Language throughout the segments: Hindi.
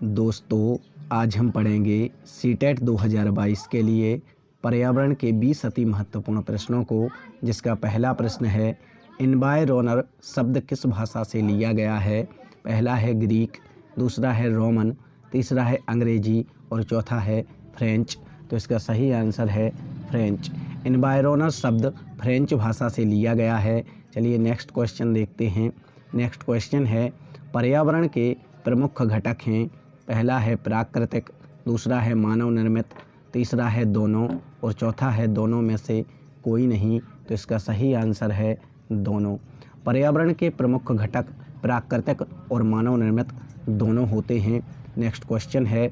दोस्तों, आज हम पढ़ेंगे सीटेट 2022 के लिए पर्यावरण के 20 अति महत्वपूर्ण प्रश्नों को, जिसका पहला प्रश्न है एनवायरोनर शब्द किस भाषा से लिया गया है। पहला है ग्रीक, दूसरा है रोमन, तीसरा है अंग्रेजी और चौथा है फ्रेंच। तो इसका सही आंसर है फ्रेंच। एनवायरोनर शब्द फ्रेंच भाषा से लिया गया है। चलिए नेक्स्ट क्वेश्चन देखते हैं। नेक्स्ट क्वेश्चन है पर्यावरण के प्रमुख घटक हैं। पहला है प्राकृतिक, दूसरा है मानव निर्मित, तीसरा है दोनों और चौथा है दोनों में से कोई नहीं। तो इसका सही आंसर है दोनों। पर्यावरण के प्रमुख घटक प्राकृतिक और मानव निर्मित दोनों होते हैं। नेक्स्ट क्वेश्चन है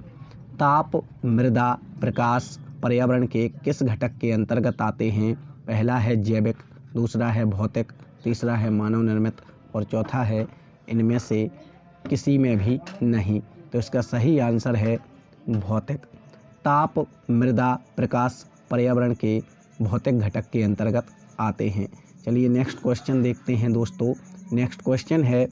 ताप, मृदा, प्रकाश पर्यावरण के किस घटक के अंतर्गत आते हैं। पहला है जैविक, दूसरा है भौतिक, तीसरा है मानव निर्मित और चौथा है इनमें से किसी में भी नहीं। तो इसका सही आंसर है भौतिक। ताप, मृदा, प्रकाश पर्यावरण के भौतिक घटक के अंतर्गत आते हैं। चलिए नेक्स्ट क्वेश्चन देखते हैं दोस्तों। नेक्स्ट क्वेश्चन है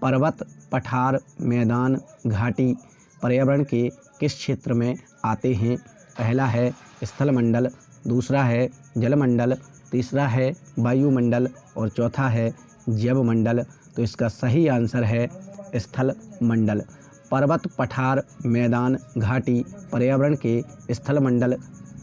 पर्वत, पठार, मैदान, घाटी पर्यावरण के किस क्षेत्र में आते हैं। पहला है स्थलमंडल, दूसरा है जलमंडल, तीसरा है वायुमंडल और चौथा है जैवमंडल। तो इसका सही आंसर है स्थल मंडल। पर्वत, पठार, मैदान, घाटी पर्यावरण के स्थल मंडल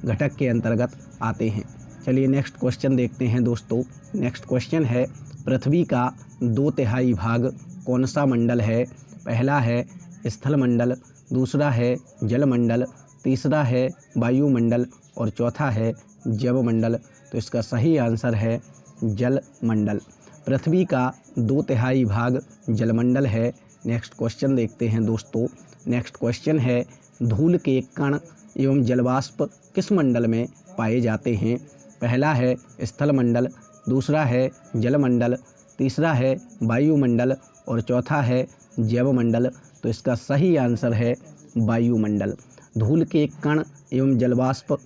घटक के अंतर्गत आते हैं। चलिए नेक्स्ट क्वेश्चन देखते हैं दोस्तों। नेक्स्ट क्वेश्चन है पृथ्वी का 2/3 भाग कौन सा मंडल है। पहला है स्थल मंडल, दूसरा है जलमंडल, तीसरा है वायुमंडल और चौथा है जैवमंडल। तो इसका सही आंसर है जलमंडल। पृथ्वी का 2/3 भाग जलमंडल है। नेक्स्ट क्वेश्चन देखते हैं दोस्तों। नेक्स्ट क्वेश्चन है धूल के कण एवं जलवाष्प किस मंडल में पाए जाते हैं। पहला है स्थल मंडल, दूसरा है जलमंडल, तीसरा है वायुमंडल और चौथा है जैवमंडल। तो इसका सही आंसर है वायुमंडल। धूल के कण एवं जलवाष्प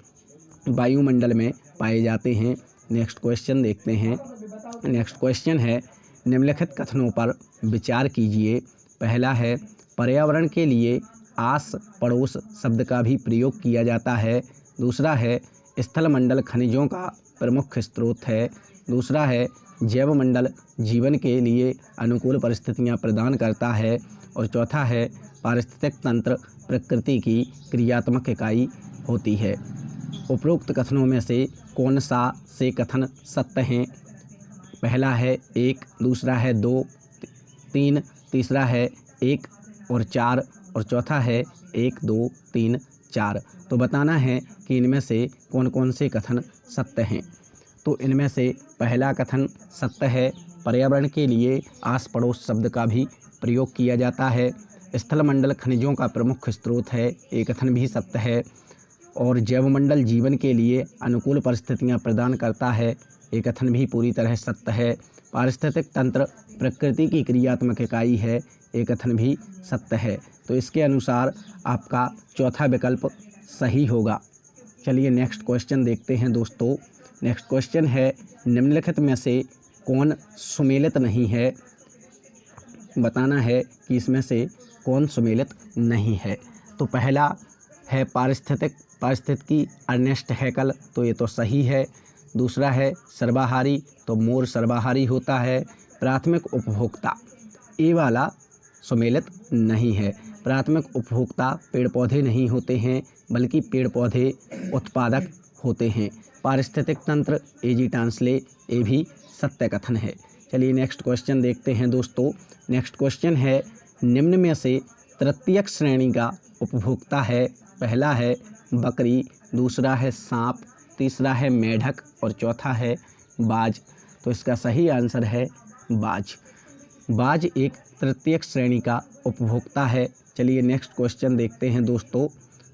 वायुमंडल में पाए जाते हैं। नेक्स्ट क्वेश्चन देखते हैं। नेक्स्ट क्वेश्चन है निम्नलिखित कथनों पर विचार कीजिए। पहला है पर्यावरण के लिए आस पड़ोस शब्द का भी प्रयोग किया जाता है। दूसरा है स्थलमंडल खनिजों का प्रमुख स्रोत है। दूसरा है जैवमंडल जीवन के लिए अनुकूल परिस्थितियां प्रदान करता है और चौथा है पारिस्थितिक तंत्र प्रकृति की क्रियात्मक इकाई होती है। उपरोक्त कथनों में से कौन सा से कथन सत्य हैं। पहला है 1, दूसरा है 2, 3, तीसरा है 1 और 4 और चौथा है 1, 2, 3, 4। तो बताना है कि इनमें से कौन कौन से कथन सत्य हैं। तो इनमें से पहला कथन सत्य है, पर्यावरण के लिए आस पड़ोस शब्द का भी प्रयोग किया जाता है। स्थलमंडल खनिजों का प्रमुख स्रोत है, ये कथन भी सत्य है। और जैवमंडल जीवन के लिए अनुकूल परिस्थितियां प्रदान करता है, ये कथन भी पूरी तरह सत्य है। पारिस्थितिक तंत्र प्रकृति की क्रियात्मक इकाई है, ये कथन भी सत्य है। तो इसके अनुसार आपका चौथा विकल्प सही होगा। चलिए नेक्स्ट क्वेश्चन देखते हैं दोस्तों। नेक्स्ट क्वेश्चन है निम्नलिखित में से कौन सुमेलित नहीं है। बताना है कि इसमें से कौन सुमेलित नहीं है। तो पहला है पारिस्थितिकी अर्नेस्ट हैकल, तो ये तो सही है। दूसरा है सर्वाहारी, तो मोर सर्वाहारी होता है। प्राथमिक उपभोक्ता, ये वाला सुमेलित नहीं है। प्राथमिक उपभोक्ता पेड़ पौधे नहीं होते हैं, बल्कि पेड़ पौधे उत्पादक होते हैं। पारिस्थितिक तंत्र एजी टांसले, ये भी सत्य कथन है। चलिए नेक्स्ट क्वेश्चन देखते हैं दोस्तों। नेक्स्ट क्वेश्चन है निम्न में से तृतीयक श्रेणी का उपभोक्ता है। पहला है बकरी, दूसरा है सांप, तीसरा है मेढक और चौथा है बाज। तो इसका सही आंसर है बाज। बाज एक तृतीयक श्रेणी का उपभोक्ता है। चलिए नेक्स्ट क्वेश्चन देखते हैं दोस्तों।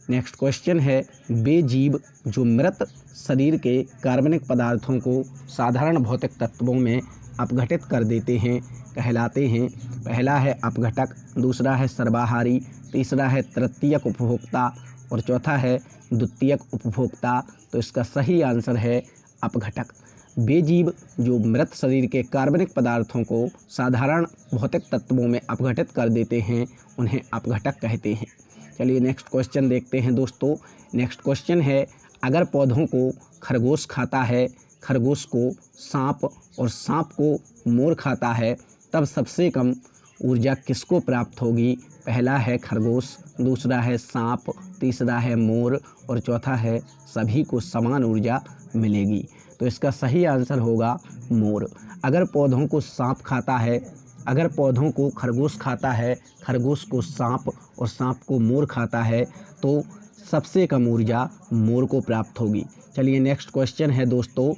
नेक्स्ट क्वेश्चन है वे जीव जो मृत शरीर के कार्बनिक पदार्थों को साधारण भौतिक तत्वों में अपघटित कर देते हैं कहलाते हैं। पहला है अपघटक, दूसरा है सर्वाहारी, तीसरा है तृतीयक उपभोक्ता और चौथा है द्वितीयक उपभोक्ता। तो इसका सही आंसर है अपघटक। वे जीव जो मृत शरीर के कार्बनिक पदार्थों को साधारण भौतिक तत्वों में अपघटित कर देते हैं उन्हें अपघटक कहते हैं। चलिए नेक्स्ट क्वेश्चन देखते हैं दोस्तों। नेक्स्ट क्वेश्चन है, अगर पौधों को खरगोश खाता है, खरगोश को सांप और सांप को मोर खाता है, तब सबसे कम ऊर्जा किसको प्राप्त होगी? पहला है खरगोश, दूसरा है सांप, तीसरा है मोर और चौथा है सभी को समान ऊर्जा मिलेगी। तो इसका सही आंसर होगा मोर। अगर पौधों को सांप खाता है, अगर पौधों को खरगोश खाता है, खरगोश को सांप और सांप को मोर खाता है, तो सबसे कम ऊर्जा मोर को प्राप्त होगी। चलिए नेक्स्ट क्वेश्चन है दोस्तों,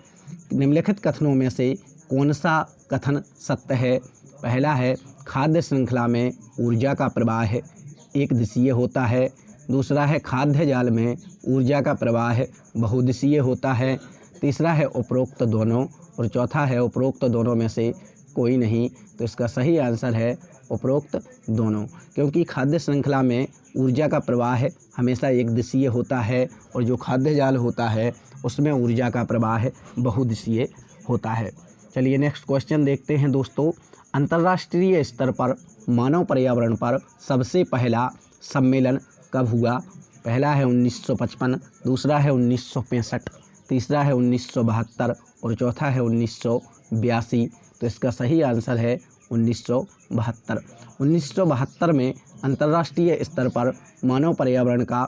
निम्नलिखित कथनों में से कौन सा कथन सत्य है? पहला है खाद्य श्रृंखला में ऊर्जा का प्रवाह एक दिशीय होता है, दूसरा है खाद्य जाल में ऊर्जा का प्रवाह बहुदिशीय होता है, तीसरा है उपरोक्त दोनों और चौथा है उपरोक्त दोनों में से कोई नहीं। तो इसका सही आंसर है उपरोक्त दोनों, क्योंकि खाद्य श्रृंखला में ऊर्जा का प्रवाह हमेशा एक दिशीय होता है और जो खाद्य जाल होता है उसमें ऊर्जा का प्रवाह बहुदिशीय होता है। चलिए नेक्स्ट क्वेश्चन देखते हैं दोस्तों। अंतर्राष्ट्रीय स्तर पर मानव पर्यावरण पर सबसे पहला सम्मेलन कब हुआ? पहला है 1955, दूसरा है 1965, तीसरा है 1972 और चौथा है 1982। तो इसका सही आंसर है 1972। 1972 में अंतर्राष्ट्रीय स्तर पर मानव पर्यावरण का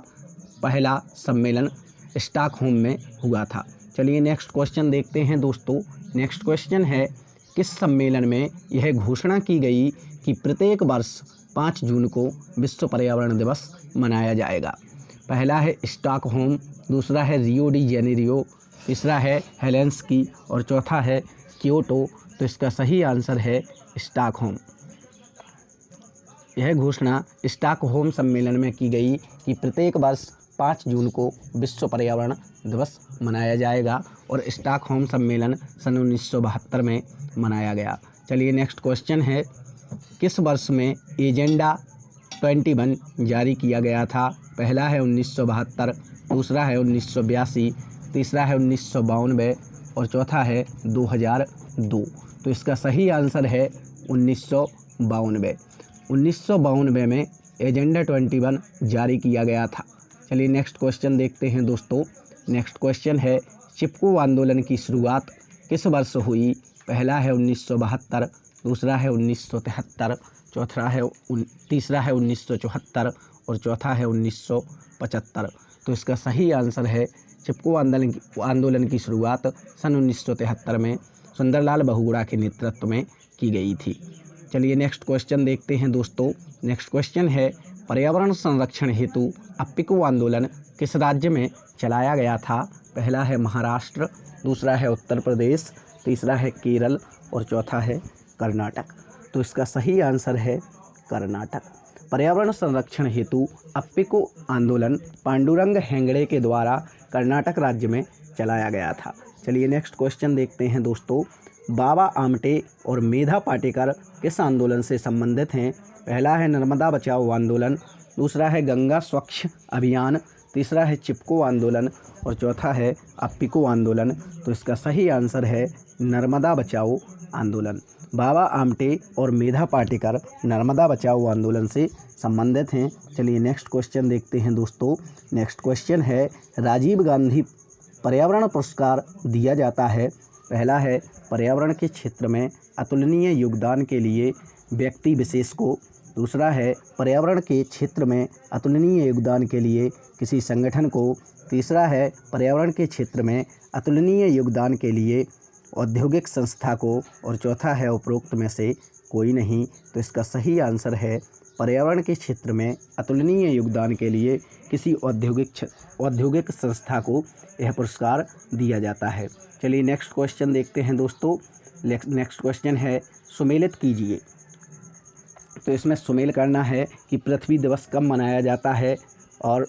पहला सम्मेलन स्टॉकहोम में हुआ था। चलिए नेक्स्ट क्वेश्चन देखते हैं दोस्तों। नेक्स्ट क्वेश्चन है, किस सम्मेलन में यह घोषणा की गई कि प्रत्येक वर्ष 5 जून को विश्व पर्यावरण दिवस मनाया जाएगा? पहला है स्टॉकहोम, दूसरा है रियो डी जेनेरियो, तीसरा है हेलेंस्की और चौथा है क्योटो। तो इसका सही आंसर है स्टॉकहोम। यह घोषणा स्टॉकहोम सम्मेलन में की गई कि प्रत्येक वर्ष 5 जून को विश्व पर्यावरण दिवस मनाया जाएगा और स्टॉकहोम सम्मेलन सन 1972 में मनाया गया। चलिए नेक्स्ट क्वेश्चन है, किस वर्ष में एजेंडा 21 जारी किया गया था? पहला है 1972, दूसरा है 1982, तीसरा है 1992 और चौथा है 2002। तो इसका सही आंसर है 1992। 1992 में एजेंडा 21 जारी किया गया था। चलिए नेक्स्ट क्वेश्चन देखते हैं दोस्तों। नेक्स्ट क्वेश्चन है, चिपको आंदोलन की शुरुआत किस वर्ष हुई? पहला है 1972, दूसरा है 1973, तीसरा है 1974 और चौथा है 1975। तो इसका सही आंसर है चिपको आंदोलन की शुरुआत सन 1973 में सुंदरलाल बहुगुणा के नेतृत्व में की गई थी। चलिए नेक्स्ट क्वेश्चन देखते हैं दोस्तों। नेक्स्ट क्वेश्चन है, पर्यावरण संरक्षण हेतु अप्पिको आंदोलन किस राज्य में चलाया गया था? पहला है महाराष्ट्र, दूसरा है उत्तर प्रदेश, तीसरा है केरल और चौथा है कर्नाटक। तो इसका सही आंसर है कर्नाटक। पर्यावरण संरक्षण हेतु अप्पिको आंदोलन पांडुरंग हेगड़े के द्वारा कर्नाटक राज्य में चलाया गया था। चलिए नेक्स्ट क्वेश्चन देखते हैं दोस्तों। बाबा आमटे और मेधा पाटेकर किस आंदोलन से संबंधित हैं? पहला है नर्मदा बचाओ आंदोलन, दूसरा है गंगा स्वच्छ अभियान, तीसरा है चिपको आंदोलन और चौथा है अप्पिको आंदोलन। तो इसका सही आंसर है नर्मदा बचाओ आंदोलन। बाबा आमटे और मेधा पाटेकर नर्मदा बचाओ आंदोलन से संबंधित हैं। चलिए नेक्स्ट क्वेश्चन देखते हैं दोस्तों। नेक्स्ट क्वेश्चन है, राजीव गांधी पर्यावरण पुरस्कार दिया जाता है? पहला है पर्यावरण के क्षेत्र में अतुलनीय योगदान के लिए व्यक्ति विशेष को, दूसरा है पर्यावरण के क्षेत्र में अतुलनीय योगदान के लिए किसी संगठन को, तीसरा है पर्यावरण के क्षेत्र में अतुलनीय योगदान के लिए औद्योगिक संस्था को और चौथा है उपरोक्त में से कोई नहीं। तो इसका सही आंसर है पर्यावरण के क्षेत्र में अतुलनीय योगदान के लिए किसी औद्योगिक संस्था को यह पुरस्कार दिया जाता है। चलिए नेक्स्ट क्वेश्चन देखते हैं दोस्तों। नेक्स्ट क्वेश्चन है, सुमेलित कीजिए। तो इसमें सुमेल करना है कि पृथ्वी दिवस कब मनाया जाता है और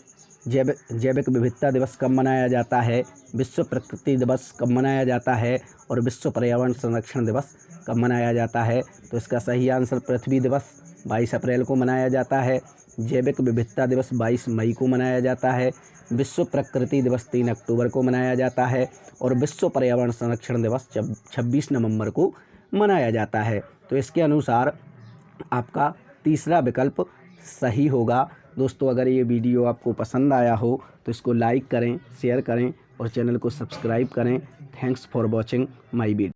जैविक विविधता दिवस कब मनाया जाता है, विश्व प्रकृति दिवस कब मनाया जाता है और विश्व पर्यावरण संरक्षण दिवस कब मनाया जाता है। तो इसका सही आंसर पृथ्वी दिवस 22 अप्रैल को मनाया जाता है, जैविक विविधता दिवस 22 मई को मनाया जाता है। विश्व प्रकृति दिवस 3 अक्टूबर को मनाया जाता है और विश्व पर्यावरण संरक्षण दिवस 26 नवंबर को मनाया जाता है। तो इसके अनुसार आपका तीसरा विकल्प सही होगा। दोस्तों, अगर ये वीडियो आपको पसंद आया हो तो इसको लाइक करें, शेयर करें और चैनल को सब्सक्राइब करें। Thanks for watching my video.